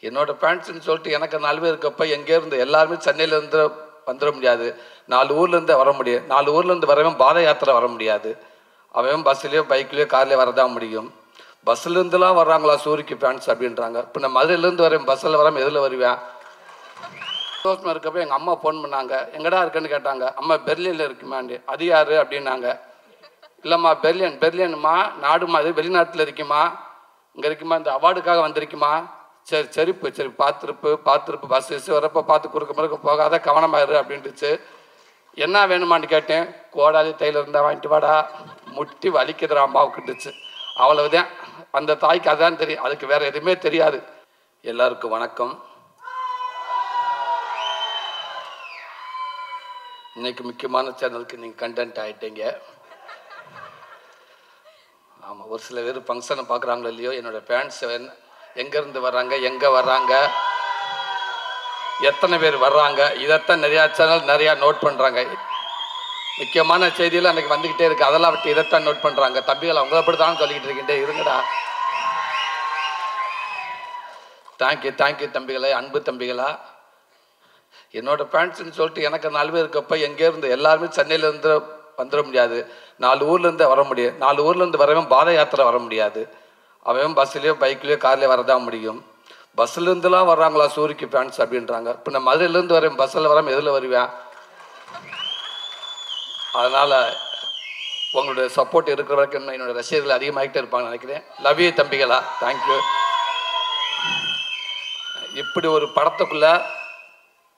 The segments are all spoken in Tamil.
என்னோட ஃபேன்ஸ்ன்னு சொல்லிட்டு எனக்கு 4 பேர் இருக்கப்ப எங்கேருந்து எல்லாருமே சென்னையிலேருந்து வந்துட முடியாது. 4 ஊர்லேருந்து வர முடியும். 4 ஊர்லேருந்து வரவன் பாத யாத்திரை வர முடியாது. அவன் பஸ்ஸுலேயோ பைக்லேயோ கார்லேயோ வரதான் முடியும். பஸ்ஸுலேருந்துலாம் வர்றாங்களா சூரிக்கு ஃபேன்ஸ் அப்படின்றாங்க. இப்போ நான் மதுரையிலேருந்து வரேன், பஸ்ஸில் வராமல் எதில் வருவேன்? சந்தோஷமாக இருக்கப்போ எங்கள் அம்மா ஃபோன் பண்ணாங்க. எங்கடா இருக்குன்னு கேட்டாங்க. அம்மா பெர்லினில் இருக்குமாண்டி. அது யார் அப்படின்னாங்க. இல்லைம்மா பெர்லின்மா நாடுமா, அது வெளிநாட்டில் இருக்குமா, இங்கே இருக்குமா, இந்த அவார்டுக்காக வந்திருக்குமா. சரி சரி பார்த்துருப்பு பஸ் வரப்போ பார்த்து குறுக்க முறுக்க போகாத கவனமாயிரு அப்படின்ட்டுச்சு. என்ன வேணுமான்னு கேட்டேன். கோடாலி தையில் இருந்தால் வாங்கிட்டு வாடா, முட்டி வலிக்குதுற அம்மாவுக்குட்டுச்சு. அவ்வளவுதான். அந்த தாய்க்கு அதான் தெரியும், அதுக்கு வேற எதுவுமே தெரியாது. எல்லாருக்கும் வணக்கம். இன்னைக்கு முக்கியமான சேனலுக்கு நீங்கள் கண்டென்ட் ஆகிட்டீங்க. ஆமாம், ஒரு சில பேர் ஃபங்க்ஷனை பார்க்குறாங்களோ இல்லையோ, என்னோட ஃபேன்ஸ் எங்கேருந்து வர்றாங்க, எங்கே வர்றாங்க, எத்தனை பேர் வர்றாங்க, இதைத்தான் நிறையா சேனல் நிறையா நோட் பண்ணுறாங்க. முக்கியமான செய்தியெல்லாம் அன்றைக்கி வந்துக்கிட்டே இருக்குது. அதெல்லாம் விட்டு இதைத்தான் நோட் பண்ணுறாங்க. தம்பிகள் அவங்கள அப்படி தான் சொல்லிக்கிட்டு இருக்கிட்டே இருங்கடா. தேங்க்யூ தம்பிகளே, அன்பு தம்பிகளா. என்னோட ஃபேன்ஸ்ன்னு சொல்லிட்டு எனக்கு 4 பேர் இருக்கப்ப எங்கேருந்து எல்லாருமே சென்னையிலேருந்து வந்துட முடியாது. 4 ஊர்லேருந்து வர முடியும். 4 ஊர்லேருந்து வரவன் பாத யாத்திரை வர முடியாது. அவன் பஸ்ஸுலேயோ பைக்லேயோ கார்லேயோ வரதான் முடியும். பஸ்ஸுலேருந்துலாம் வர்றாங்களா சூரிக்கு ஃபேன்ஸ் அப்படின்றாங்க. இப்போ நான் மதுரையிலேருந்து வரேன், பஸ்ஸில் வராமல் எதில் வருவேன்? அதனால் உங்களுடைய சப்போர்ட் இருக்கிற வரைக்கும் என்னோடய ரசிகர்கள் அதிகமாகிட்டே இருப்பாங்கன்னு நினைக்கிறேன். லவ் யூ தம்பிகளா, தேங்க்யூ. இப்படி ஒரு படத்துக்குள்ளே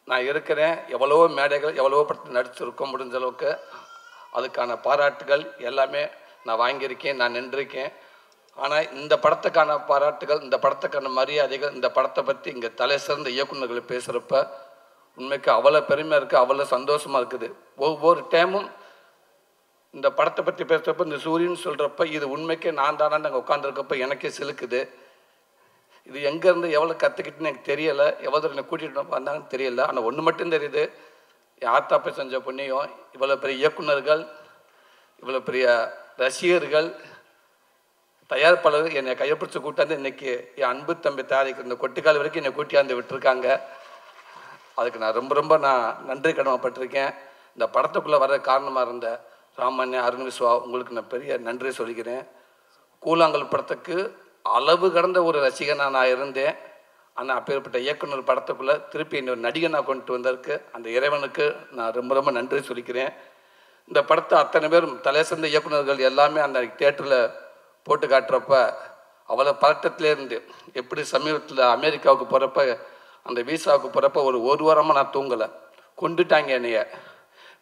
நான் இருக்கிறேன். எவ்வளவோ மேடைகள், எவ்வளவோ படத்தில் நடிச்சிருக்கோம். முடிஞ்ச அளவுக்கு அதுக்கான பாராட்டுகள் எல்லாமே நான் வாங்கியிருக்கேன், நான் நின்றிருக்கேன். ஆனால் இந்த படத்துக்கான பாராட்டுகள், இந்த படத்துக்கான மரியாதைகள், இந்த படத்தை பற்றி இங்கே தலை சிறந்த இயக்குநர்கள் பேசுகிறப்ப உண்மைக்கு அவ்வளோ பெருமையாக இருக்குது, அவ்வளோ சந்தோஷமாக இருக்குது. ஒவ்வொரு டைமும் இந்த படத்தை பற்றி பேசுகிறப்ப, இந்த சூரியன் சொல்கிறப்ப இது உண்மைக்கே நான் தானே அங்கே உட்காந்துருக்கப்ப எனக்கே சிலுக்குது. இது எங்கேருந்து எவ்வளோ கற்றுக்கிட்டுன்னு எனக்கு தெரியலை, எவ்வளோ என்னை கூட்டிகிட்டு வந்தாங்கன்னு தெரியலை. ஆனால் ஒன்று மட்டும் தெரியுது, என் ஆத்தாப்பை செஞ்ச புண்ணியம், இவ்வளோ பெரிய இயக்குநர்கள், இவ்வளோ பெரிய ரசிகர்கள், தயாரிப்பாளர்கள் என்னை கையப்பிடிச்சு கூட்டாந்து இன்றைக்கி என் அன்பு தம்பி தயாரிக்கிற இந்த கொட்டிக்கால் வரைக்கும் என்னை கூட்டியாந்து விட்டுருக்காங்க. அதுக்கு நான் ரொம்ப நான் நன்றி கடமைப்பட்டிருக்கேன். இந்த படத்துக்குள்ளே வர காரணமாக இருந்த ராமண்ணே, அருண் விஸ்வா, உங்களுக்கு நான் பெரிய நன்றி சொல்லிக்கிறேன். கூழாங்கல் படத்துக்கு அளவு கடந்த ஒரு ரசிகனாக நான் இருந்தேன். ஆனால் அப்பேற்பட்ட இயக்குனர் படத்துக்குள்ளே திருப்பி இன்னொரு நடிகனாக கொண்டு வந்ததுக்கு அந்த இறைவனுக்கு நான் ரொம்ப நன்றி சொல்லிக்கிறேன். இந்த படத்தை அத்தனை பேரும் தலை சிறந்த இயக்குநர்கள் எல்லாமே அந்த தியேட்டரில் போட்டு காட்டுறப்ப அவ்வளோ பதட்டத்திலேருந்து, எப்படி சமீபத்தில் அமெரிக்காவுக்கு போகிறப்ப அந்த வீசாவுக்கு போகிறப்ப ஒரு வாரமாக நான் தூங்கலை. கொண்டுட்டாங்க என்னைய,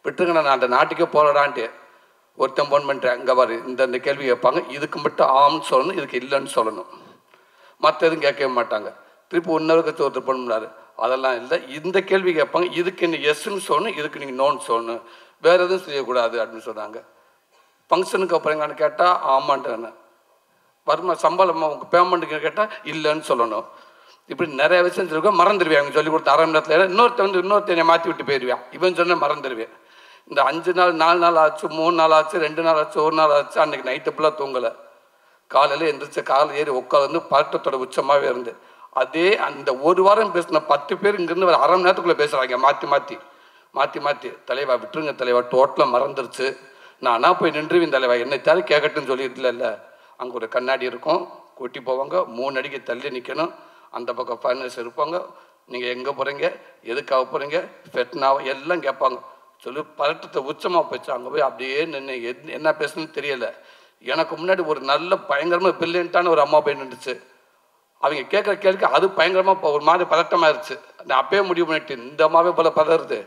விட்டுருங்க நான் அந்த நாட்டுக்கே போகலான்ட்டு. ஒருத்தன் ஃபோன் பண்ணுறேன், அங்கே பாரு இந்த கேள்வி கேட்பாங்க, இதுக்கு மட்டும் ஆம்னு சொல்லணும், இதுக்கு இல்லைன்னு சொல்லணும், மற்ற எதுவும் கேட்கவே மாட்டாங்க. திருப்பி ஒன்றருக்கு ஒருத்தர் ஃபோன் பண்ணார், அதெல்லாம் இல்லை, இந்த கேள்வி கேட்பாங்க, இதுக்கு நீ எஸ்ன்னு சொல்லணும், இதுக்கு நீங்கள் நோன்னு சொல்லணும், வேறு எதுவும் செய்யக்கூடாது அப்படின்னு சொன்னாங்க. ஃபங்க்ஷனுக்கு அப்புறம் எங்கன்னு கேட்டால் ஆமான்ட்டு, வருமா சம்பளமாக உங்கள் பேமெண்ட்டுக்கு கேட்டால் இல்லைன்னு சொல்லணும். இப்படி நிறைய விஷயம் சொல்லியிருக்கோம். மறந்துடுவேன். அவங்க சொல்லிக் கொடுத்த 1/2 மணி நேரத்தில் இன்னொருத்தனை மாற்றி விட்டு போயிடுவேன். இவன் சொன்ன மறந்துடுவேன். இந்த 5 நாள் 4 நாள் ஆச்சு, 3 நாள் ஆச்சு, 2 நாள் ஆச்சு, 1 நாள் ஆச்சு. அன்றைக்கி நைட்டு ஃபுல்லாக தூங்கலை. காலையில் எந்திரிச்ச காலையில் ஏறி உட்காந்து பதட்டத்தோட உச்சமாகவே இருந்து அதே அந்த ஒரு வாரம் பேசின 10 பேர் இங்கேருந்து ஒரு 1/2 மணி நேரத்துக்குள்ளே பேசுகிறாங்க. மாற்றி தலைவா விட்டுருங்க தலைவா, டோட்டலாக மறந்துருச்சு, நானா போய் நின்றுவேன் தலைவா, என்னை தேவை கேட்கட்டுன்னு சொல்லியிருக்கல. அங்கே ஒரு கண்ணாடி இருக்கும், கூட்டி போவாங்க, 3 அடிக்கு தள்ளி நிற்கணும். அந்த பக்கம் ஃபைனல்ஸ் இருப்பாங்க. நீங்கள் எங்கே போகிறீங்க, எதுக்காக போகிறீங்க, ஃபெட்னாவை எல்லாம் கேட்பாங்க. சொல்லி பதட்டத்தை உச்சமாக போச்சு. அங்கே போய் அப்படியே நின்று என்ன பேசணும்னு தெரியலை. எனக்கு முன்னாடி ஒரு நல்ல பயங்கரமாக பிரில்லியண்ட்டான ஒரு அம்மா போய் நின்றுச்சு. அவங்க கேட்குற கேள்வி அது பயங்கரமாக ஒரு மாதிரி பதட்டமாகிருச்சு. நான் அப்பயே முடிவு பண்ணிட்டு, இந்த அம்மாவே போல் பதறுது,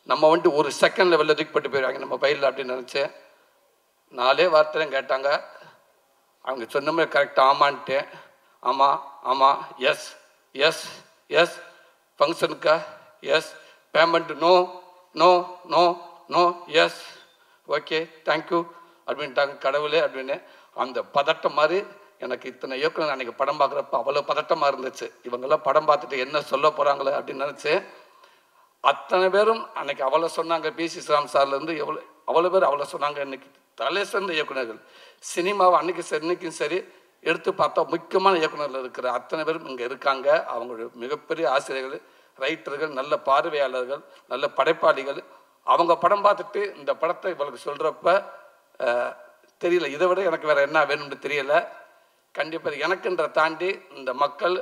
நம்ம வந்துட்டு ஒரு செகண்டில் வெளில தூக்கிப்பட்டு போயிடுவாங்க நம்ம பையில் அப்படின்னு நினச்சேன். 4 வார்த்தையும் கேட்டாங்க. அவங்க சொன்ன மாதிரி கரெக்டாக ஆமான்ட்டேன். ஆமாம் எஸ் ஃபங்க்ஷனுக்கா yes, payment no yes, okay thank you அப்படின்ட்டாங்க. கடவுளே அப்படின்னு அந்த பதட்டம் மாதிரி எனக்கு இத்தனை இயக்குனர் அன்றைக்கி படம் பார்க்குறப்ப அவ்வளோ பதட்டமாக இருந்துச்சு. இவங்கெல்லாம் படம் பார்த்துட்டு என்ன சொல்ல போகிறாங்களே அப்படின்னு நினச்சேன். அத்தனை பேரும் அன்றைக்கி அவ்வளோ சொன்னாங்க. பிசி ஸ்ரீராம் சார்லேருந்து அவ்வளோ பேர் அவ்வளோ சொன்னாங்க. இன்றைக்கி தலை சிறந்த இயக்குநர்கள் சினிமாவை அன்றைக்கும் சரி எடுத்து பார்த்தா முக்கியமான இயக்குநர்கள் இருக்கிற அத்தனை பேரும் இங்கே இருக்காங்க. அவங்களுடைய மிகப்பெரிய ஆசிரியர்கள், ரைட்டர்கள், நல்ல பார்வையாளர்கள், நல்ல படைப்பாளிகள். அவங்க படம் பார்த்துட்டு இந்த படத்தை இவங்களுக்கு சொல்கிறப்ப தெரியல, இதை விட எனக்கு வேறு என்ன வேணும்னு தெரியலை. கண்டிப்பாக எனக்குன்ற தாண்டி இந்த மக்கள்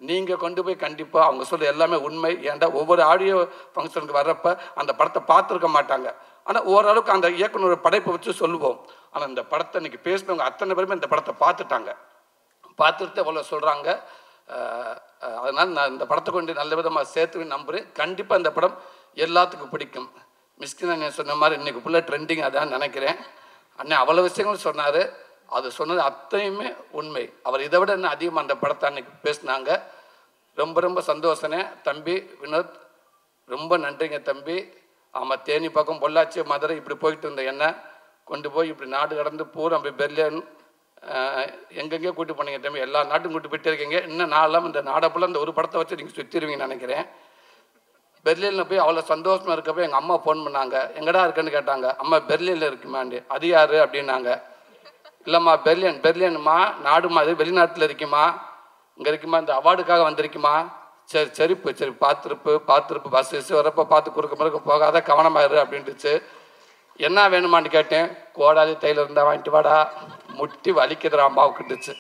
நீங்கள் கொண்டு போய் கண்டிப்பாக அவங்க சொல்ல எல்லாமே உண்மை. ஏன்டா ஒவ்வொரு ஆடியோ ஃபங்க்ஷனுக்கு வர்றப்ப அந்த படத்தை பார்த்துருக்க மாட்டாங்க. ஆனால் ஓரளவுக்கு அந்த இயக்குனர் படைப்பை வச்சு சொல்லுவோம். ஆனால் இந்த படத்தை இன்றைக்கி பேசினவங்க அத்தனை பேருமே இந்த படத்தை பார்த்துட்டாங்க. பார்த்துட்டு அவ்வளோ சொல்கிறாங்க. அதனால் நான் இந்த படத்தை கொண்டு நல்ல விதமாக சேர்த்து நம்புகிறேன். கண்டிப்பாக இந்த படம் எல்லாத்துக்கும் பிடிக்கும். மிஸ்கின் அண்ணன் சொன்ன மாதிரி இன்றைக்கி ஃபுல்லாக ட்ரெண்டிங் அதான் நினைக்கிறேன். அண்ணன் அவ்வளோ விஷயங்களும் சொன்னார். அது சொன்னது அத்தனையுமே உண்மை. அவர் இதை விட இன்னும் அதிகமாக அந்த படத்தை அன்றைக்கி பேசினாங்க. ரொம்ப ரொம்ப சந்தோஷனே தம்பி வினோத், ரொம்ப நன்றிங்க தம்பி. ஆமாம், தேனி பக்கம் பொள்ளாச்சி மதுரை இப்படி போயிட்டு இருந்த என்ன கொண்டு போய் இப்படி நாடு கடந்து பூரா அப்படி பெர்லின் எங்கெங்கேயோ கூப்பிட்டு போனீங்க தம்பி. எல்லா நாட்டும் கூப்பிட்டு போயிட்டே இருக்கீங்க. இன்னும் நாளெல்லாம் இந்த நாடை ஃபுல்லாக இந்த ஒரு படத்தை வச்சு நீங்கள் சுற்றிடுவீங்கன்னு நினைக்கிறேன். பெர்லினில் போய் அவ்வளோ சந்தோஷமாக இருக்கப்போ எங்கள் அம்மா ஃபோன் பண்ணாங்க. எங்கடா இருக்குன்னு கேட்டாங்க. அம்மா பெர்லினில் இருக்குமாண்டி. அது யார் அப்படின்னாங்க. இல்லைம்மா பெர்லின்மா நாடுமா, அது வெளிநாட்டில் இருக்குமா, இங்கே இருக்குமா, இந்த அவார்டுக்காக வந்திருக்குமா. சரி சரி பார்த்துருப்பு பஸ் வரப்போ பார்த்து குறுக்க போகாத கவனமாயிரு அப்படின்ட்டுச்சு. என்ன வேணுமான்னு கேட்டேன். கோடாலி தையில் இருந்தால் வாங்கிட்டு வாடா, முட்டி வலிக்குதுற அம்மாவுக்குட்டுச்சு.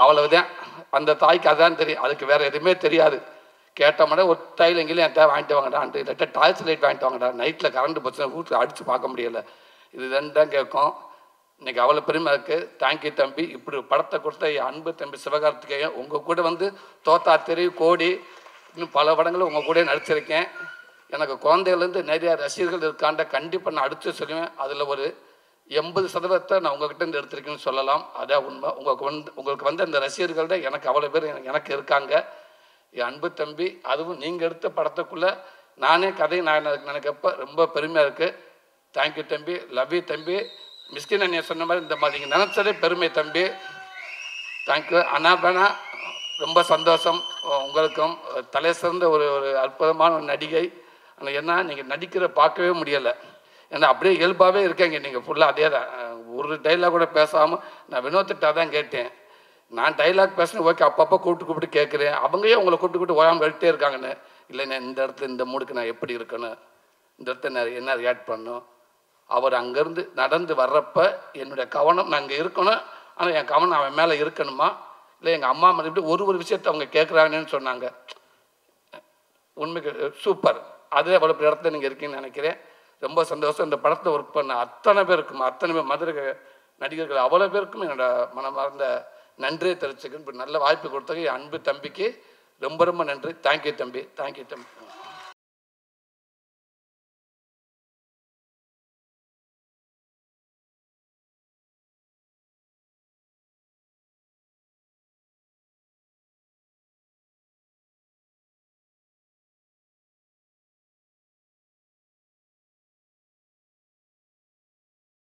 அவ்வளவுதான். அந்த தாய்க்கு அதான் தெரியும், அதுக்கு வேறு எதுவுமே தெரியாது. கேட்டோம்னா ஒரு தையில் எங்கேயும் என் தேவை வாங்கிட்டு வாங்கடான்ட்டு, இல்லாட்டா டார்ச் லைட் வாங்கிட்டு வாங்கடா, நைட்டில் கரண்ட் போச்சுன்னா வீட்டில் அடித்து பார்க்க முடியலை. இது ரெண்டு தான் கேட்கும். இன்றைக்கி அவ்வளோ பெருமை இருக்குது. தேங்க்யூ தம்பி. இப்படி படத்தை கொடுத்த என் அன்பு தம்பி சிவகார்த்திகேயன், உங்கள் கூட வந்து தோத்தா தெரி கோடி இன்னும் பல படங்களும் உங்கள் கூட நடிச்சிருக்கேன். எனக்கு குழந்தைகள்லேருந்து நிறையா ரசிகர்கள் இருக்காண்ட கண்டிப்பாக நான் அடித்து சொல்லுவேன். அதில் ஒரு 80% நான் உங்கள்கிட்ட இருந்து எடுத்திருக்கேன்னு சொல்லலாம். அதான் உண்மை. உங்களுக்கு வந்து அந்த ரசிகர்கள்ட எனக்கு அவ்வளோ பேர் எனக்கு இருக்காங்க. என் அன்பு தம்பி, அதுவும் நீங்கள் எடுத்த படத்துக்குள்ளே நானே கதை நான் நினைக்கப்போ ரொம்ப பெருமையாக இருக்குது. தேங்க்யூ தம்பி. லவ் யூ தம்பி. மிஸ்கின் அண்ணன் சொன்ன மாதிரி இந்த மாதிரி நீங்கள் நினச்சதே பெருமை தம்பி. தேங்க்யூ அண்ணா பேனா. ரொம்ப சந்தோஷம். உங்களுக்கும் தலை சிறந்த ஒரு அற்புதமான நடிகை. ஆனால் என்ன நீங்கள் நடிக்கிற பார்க்கவே முடியலை. ஏன்னா அப்படியே இயல்பாகவே இருக்கேங்க நீங்கள் ஃபுல்லாக. அதே தான், ஒரு டைலாக் கூட பேசாமல் நான் வினோத்திட்டா தான் கேட்டேன். நான் டைலாக் பேசுனேன், ஓகே, அப்பப்போ கூப்பிட்டு கேட்குறேன். அவங்களே உங்களை கூப்பிட்டு ஓயாமல் கழிட்டே இருக்காங்கன்னு. இல்லைண்ணே, இந்த இடத்துல இந்த மூடுக்கு நான் எப்படி இருக்கணும், இந்த இடத்துல என்ன ரியாக்ட் பண்ணணும். அவர் அங்கேருந்து நடந்து வர்றப்ப என்னுடைய கவனம் நான் அங்கே இருக்கணும். ஆனால் என் கவனம் அவன் மேலே இருக்கணுமா, இல்லை எங்கள் அம்மா மேலே இப்படி ஒரு விஷயத்தை அவங்க கேட்குறாங்கன்னு சொன்னாங்க. உண்மைக்கு சூப்பர். அதே அவ்வளோ இடத்துல நீங்கள் இருக்கீங்கன்னு நினைக்கிறேன். ரொம்ப சந்தோஷம். இந்த படத்தை ஒர்க் பண்ண அத்தனை பேர் மதுரை நடிகர்கள் அவ்வளோ பேருக்கும் என்னோட மனமார்ந்த நன்றியை தெரிவிச்சுக்கேன். இப்படி நல்ல வாய்ப்பு கொடுத்தது என் அன்பு தம்பிக்கு ரொம்ப ரொம்ப நன்றி. தேங்க்யூ தம்பி. தேங்க்யூ தம்பி.